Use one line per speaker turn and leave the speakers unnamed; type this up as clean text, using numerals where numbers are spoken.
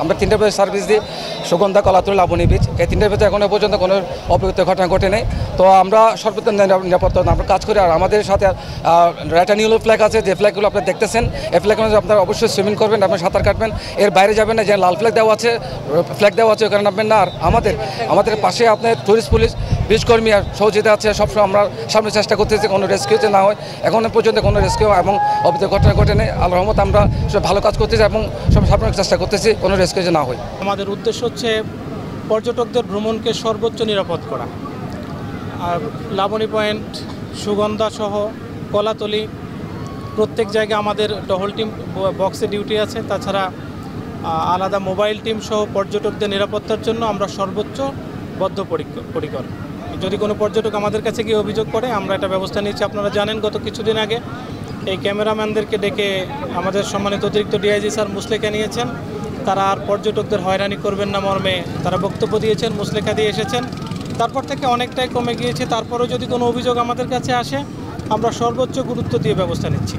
আমরা 3টা বাজে সার্ভিস দিই, সুগন্ধা, কলাতলী, লাবণী বীচ। এই 3টার ভিতরে এখনো পর্যন্ত কোনো অপ্রীতিকর ঘটনা ঘটে নেই। তো আমরা সর্বোত্তম নিরাপত্তা আমরা কাজ করি। আর আমাদের সাথে রেড অ্যান্ড ইয়েলো ফ্ল্যাগ আছে, যে ফ্ল্যাগগুলো আপনারা দেখতেছেন, এই ফ্ল্যাগগুলো আপনারা অবশ্যই সুইমিং করবেন, আপনার সাঁতার কাটবেন, এর বাইরে যাবেন না। যে লাল ফ্ল্যাগ দেওয়া আছে, ওখানে নামবেন না। আর আমাদের পাশে আপনার টুরিস্ট পুলিশ, বীজকর্মী আর সহযোগিতা আছে। সবসময় আমরা সামনে চেষ্টা করতেছি কোনো রেস্কিউতে না হয়। এখনো পর্যন্ত কোনো রেস্কিউ এবং অপ্রীতিকর ঘটনা ঘটে নেই। আল্লাহর রহমতে আমরা সব ভালো কাজ করতেছি এবং সব সামনে চেষ্টা করতেছি কোনো রেস্কিউতে না হয়।
আমাদের উদ্দেশ্য হচ্ছে পর্যটকদের ভ্রমণকে সর্বোচ্চ নিরাপদ করা। আর লাবণী পয়েন্ট, সুগন্ধা সহ কলাতলী প্রত্যেক জায়গায় আমাদের টহল টিম বক্সে ডিউটি আছে। তাছাড়া আলাদা মোবাইল টিম সহ পর্যটকদের নিরাপত্তার জন্য আমরা সর্বোচ্চ বদ্ধপরিকর। যদি কোনো পর্যটক আমাদের কাছে গিয়ে অভিযোগ করে, আমরা এটা ব্যবস্থা নিয়েছি। আপনারা জানেন গত কিছুদিন আগে এই ক্যামেরাম্যানদেরকে ডেকে আমাদের সম্মানিত অতিরিক্ত ডিআইজি স্যার মুসলেখা নিয়েছেন। তারা আর পর্যটকদের হয়রানি করবেন না মর্মে তারা বক্তব্য দিয়েছেন, মুসলেখা দিয়ে এসেছেন। তারপর থেকে অনেকটাই কমে গিয়েছে। তারপরেও যদি কোনো অভিযোগ আমাদের কাছে আসে, আমরা সর্বোচ্চ গুরুত্ব দিয়ে ব্যবস্থা নিচ্ছি।